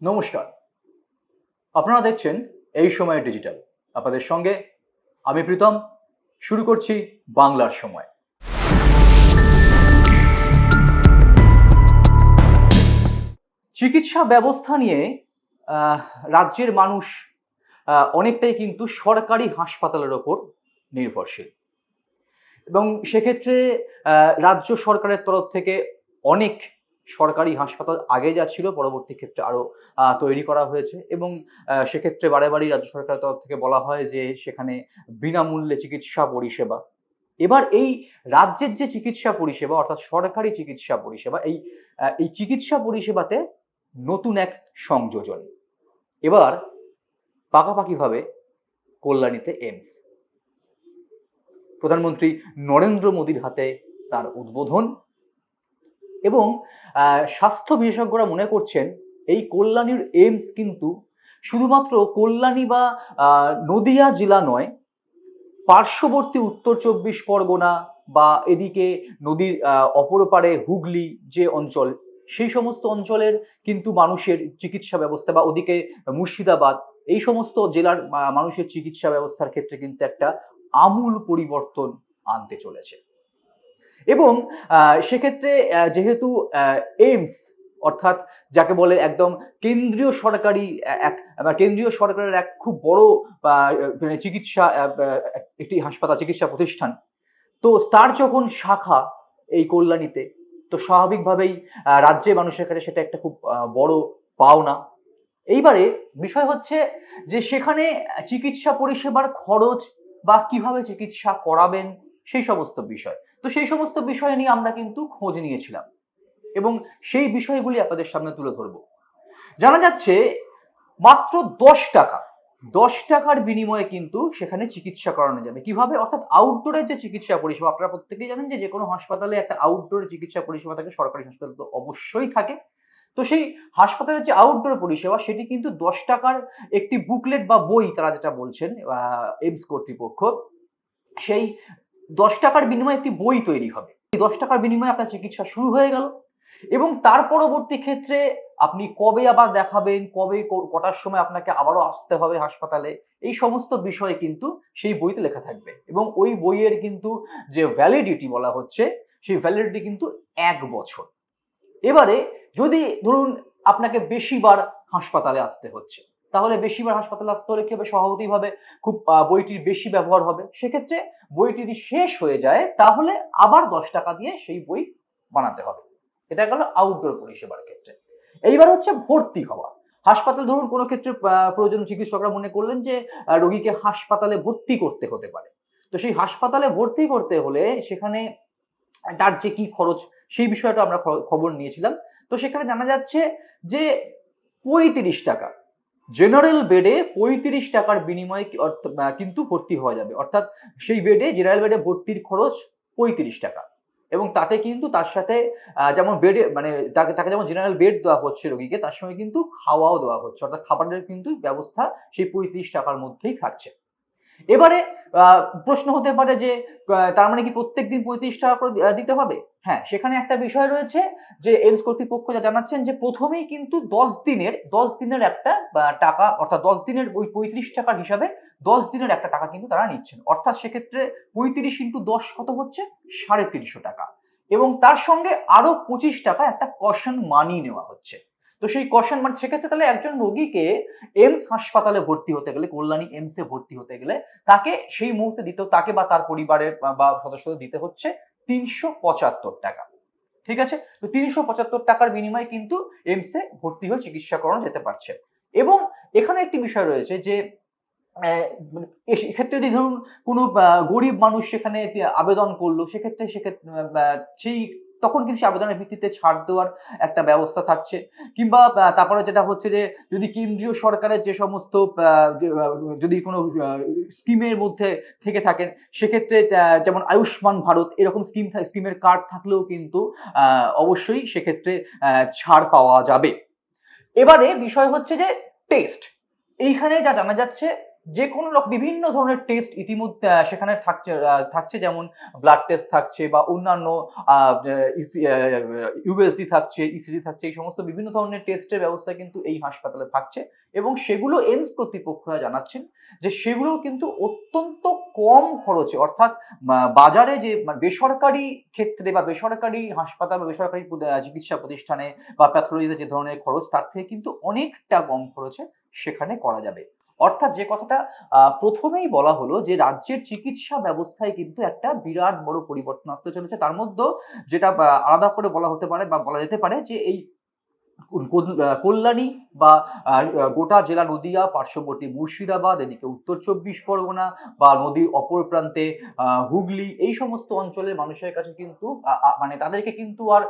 নমস্কার। আপনারা দেখছেন এই সময় ডিজিটাল। আপনাদের সঙ্গে আমি প্রীতম। শুরু করছি বাংলার সময়। চিকিৎসা ব্যবস্থা নিয়ে আহ, রাজ্যের মানুষ অনেকটাই কিন্তু সরকারি হাসপাতালের ওপর নির্ভরশীল এবং সেক্ষেত্রে রাজ্য সরকারের তরফ থেকে অনেক সরকারি হাসপাতাল আগে যা ছিল পরবর্তী ক্ষেত্রে আরো তৈরি করা হয়েছে এবং সেক্ষেত্রে বারে বারেই রাজ্য সরকারের তরফ থেকে বলা হয় যে সেখানে বিনামূল্যে চিকিৎসা পরিষেবা। এবার এই রাজ্যের যে চিকিৎসা পরিষেবা অর্থাৎ সরকারি চিকিৎসা পরিষেবা এই চিকিৎসা পরিষেবাতে নতুন এক সংযোজন। এবার পাকাপাকিভাবে কল্যাণীতে এইমস। প্রধানমন্ত্রী নরেন্দ্র মোদীর হাতে তার উদ্বোধন এবং স্বাস্থ্য বিশেষজ্ঞরা মনে করছেন এই কল্যাণীর এইমস কিন্তু শুধুমাত্র কল্যাণী বা নদিয়া জেলা নয়, পার্শ্ববর্তী উত্তর চব্বিশ পরগনা বা এদিকে নদীর অপর পারে হুগলি যে অঞ্চল, সেই সমস্ত অঞ্চলের কিন্তু মানুষের চিকিৎসা ব্যবস্থা বা ওদিকে মুর্শিদাবাদ, এই সমস্ত জেলার মানুষের চিকিৎসা ব্যবস্থার ক্ষেত্রে কিন্তু একটা আমূল পরিবর্তন আনতে চলেছে। এবং সেক্ষেত্রে যেহেতু এইমস অর্থাৎ যাকে বলে একদম কেন্দ্রীয় সরকারি এক কেন্দ্রীয় সরকারের এক খুব বড় চিকিৎসা একটি হাসপাতাল চিকিৎসা প্রতিষ্ঠান, তো তার যখন শাখা এই কল্যাণীতে, তো স্বাভাবিকভাবেই রাজ্যের মানুষের কাছে সেটা একটা খুব বড় পাওনা। এইবারে বিষয় হচ্ছে যে সেখানে চিকিৎসা পরিষেবার খরচ বা কিভাবে চিকিৎসা করাবেন সেই সমস্ত বিষয়, তো সেই সমস্ত বিষয় নিয়ে আমরা কিন্তু খোঁজ নিয়েছিলাম এবং সেই বিষয়গুলি আপনাদের সামনে তুলে ধরবো। জানা যাচ্ছে মাত্র 10 টাকা, 10 টাকার বিনিময়ে কিন্তু সেখানে চিকিৎসা করানো যাবে। কিভাবে? অর্থাৎ আউটডোরের যে চিকিৎসা পরিষেবা, আপনারা প্রত্যেকেই জানেন যে কোনো হাসপাতালে একটা আউটডোর চিকিৎসা পরিষেবা থাকে, সরকারি হাসপাতাল তো অবশ্যই থাকে। তো সেই হাসপাতালের যে আউটডোর পরিষেবা সেটি কিন্তু 10 টাকার একটি বুকলেট বা বই, তারা যেটা বলছেন এইমস কর্তৃপক্ষ, সেই 10 টাকার বিনিময়ে একটি বই তৈরি হবে। এই 10 টাকার বিনিময়ে আপনার চিকিৎসা শুরু হয়ে গেল এবং তার পরবর্তী ক্ষেত্রে আপনি কবে আবার দেখাবেন, কবে কটার সময় আপনাকে আবারও আসতে হবে হাসপাতালে, এই সমস্ত বিষয় কিন্তু সেই বইতে লেখা থাকবে এবং ওই বইয়ের কিন্তু যে ভ্যালিডিটি বলা হচ্ছে, সেই ভ্যালিডিটি কিন্তু 1 বছর। এবারে যদি ধরুন আপনাকে বেশিবার হাসপাতালে আসতে হচ্ছে, তাহলে বেশিবার হাসপাতালে আসতে হলে কি হবে? স্বভাবতইভাবে খুব বইটির বেশি ব্যবহার হবে। সেক্ষেত্রে বইটি যদি শেষ হয়ে যায় তাহলে আবার 10 টাকা দিয়ে সেই বই বানাতে হবে। এটা গেল আউটডোর পরিষেবার ক্ষেত্রে। এইবার হচ্ছে ভর্তি হওয়া। হাসপাতাল ধরুন কোনো ক্ষেত্রে প্রয়োজন, চিকিৎসকরা মনে করলেন যে রোগীকে হাসপাতালে ভর্তি করতে হতে পারে। তো সেই হাসপাতালে ভর্তি করতে হলে সেখানে তার যে কি খরচ সেই বিষয়টা আমরা খবর নিয়েছিলাম। তো সেখানে জানা যাচ্ছে যে 35 টাকা, জেনারেল বেডে 35 টাকার বিনিময়ে কিন্তু ভর্তি হওয়া যাবে। অর্থাৎ সেই বেডে, জেনারেল বেডে ভর্তির খরচ 35 টাকা এবং তাতে কিন্তু তার সাথে যেমন বেডে মানে তাকে তাকে যেমন জেনারেল বেড দেওয়া হচ্ছে রোগীকে, তার সঙ্গে কিন্তু খাওয়াও দেওয়া হচ্ছে, অর্থাৎ খাবারের কিন্তু ব্যবস্থা সেই 35 টাকার মধ্যেই থাকছে। এবারে প্রশ্ন হতে পারে যে তার মানে কি প্রত্যেকদিন 35 টাকা করে দিতে হবে? হ্যাঁ, সেখানে একটা বিষয় রয়েছে যে এইমস কর্তৃপক্ষ যা জানাচ্ছেন যে প্রথমেই কিন্তু 10 দিনের একটা টাকা, অর্থাৎ 10 দিনের ওই 35 টাকার হিসাবে 10 দিনের একটা টাকা কিন্তু তারা নিচ্ছেন। অর্থাৎ সেক্ষেত্রে 35 × 10 কত হচ্ছে? 350 টাকা এবং তার সঙ্গে আরো 25 টাকা একটা কশন মানি নেওয়া হচ্ছে। তো সেই কশন মানে সেক্ষেত্রে তাহলে একজন রোগীকে এইমস হাসপাতালে ভর্তি হতে গেলে, কল্যাণী এইমসে ভর্তি হতে গেলে তাকে সেই মুহূর্তে তাকে বা তার পরিবারের বা সদস্যদের দিতে হচ্ছে 375 টাকা। ঠিক আছে? তো 375 টাকার বিনিময়ে কিন্তু এইমসে ভর্তি হয়ে চিকিৎসা করানো যেতে পারছে। এবং এখানে একটি বিষয় রয়েছে যে মানে এক্ষেত্রে যদি ধরুন কোনো গরিব মানুষ সেখানে আবেদন করলো, সেক্ষেত্রে সেই তখন কিন্তু সেই আবেদনের ভিত্তিতে ছাড় দেওয়ার একটা ব্যবস্থা থাকছে। কিংবা তারপরে যেটা হচ্ছে যে যদি কেন্দ্রীয় সরকারের যে সমস্ত যদি কোনো স্কিমের মধ্যে থেকে থাকেন, সেক্ষেত্রে যেমন আয়ুষ্মান ভারত এরকম স্কিমের কার্ড থাকলেও কিন্তু অবশ্যই সেক্ষেত্রে ছাড় পাওয়া যাবে। এবারে বিষয় হচ্ছে যে টেস্ট। এইখানে যা জানা যাচ্ছে যে কোনো বিভিন্ন ধরনের টেস্ট ইতিমধ্যে সেখানে থাকছে, যেমন ব্লাড টেস্ট থাকছে বা অন্যান্য ইউএসজি থাকছে, ইসিজি থাকছে, এই সমস্ত বিভিন্ন ধরনের টেস্টের ব্যবস্থা কিন্তু এই হাসপাতালে থাকছে এবং সেগুলো এইমস কর্তৃপক্ষরা জানাচ্ছেন যে সেগুলো কিন্তু অত্যন্ত কম খরচে, অর্থাৎ বাজারে যে বেসরকারি ক্ষেত্রে বা বেসরকারি হাসপাতাল বা বেসরকারি চিকিৎসা প্রতিষ্ঠানে বা প্যাথোলজিতে যে ধরনের খরচ তার থেকে কিন্তু অনেকটা কম খরচে সেখানে করা যাবে। অর্থাৎ যে কথাটা প্রথমেই বলা হলো যে রাজ্যের চিকিৎসা ব্যবস্থায় কিন্তু একটা বিরাট বড় পরিবর্তন আসতে চলেছে। তার মধ্যেও যেটা আলাদা করে বলা হতে পারে বা বলা যেতে পারে যে এই কল্যাণী বা গোটা জেলা নদিয়া, পার্শ্ববর্তী মুর্শিদাবাদ, এদিকে উত্তর ২৪ পরগনা বা নদীর অপর প্রান্তে হুগলি, এই সমস্ত অঞ্চলের মানুষের কাছে কিন্তু মানে তাদেরকে কিন্তু আর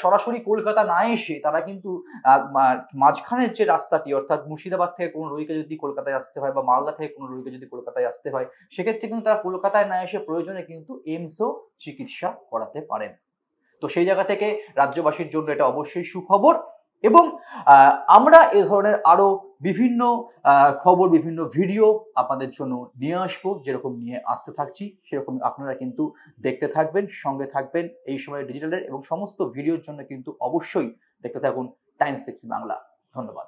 সরাসরি কলকাতা না এসে তারা কিন্তু মাঝখানের যে রাস্তাটি, অর্থাৎ মুর্শিদাবাদ থেকে কোনো রোগীকে যদি কলকাতায় আসতে হয় বা মালদা থেকে কোনো রোগীকে যদি কলকাতায় আসতে হয়, সেক্ষেত্রে কিন্তু তারা কলকাতায় না এসে প্রয়োজনে কিন্তু এইমসেও চিকিৎসা করাতে পারেন। তো সেই জায়গা থেকে রাজ্যবাসীর জন্য এটা অবশ্যই সুখবর এবং আমরা এ ধরনের আরো বিভিন্ন খবর, বিভিন্ন ভিডিও আপনাদের জন্য নিয়ে আসবো, যেরকম নিয়ে আসতে থাকছি সেরকম আপনারা কিন্তু দেখতে থাকবেন, সঙ্গে থাকবেন এই সময় ডিজিটালের, এবং সমস্ত ভিডিওর জন্য কিন্তু অবশ্যই দেখতে থাকুন টাইমস 60 বাংলা। ধন্যবাদ।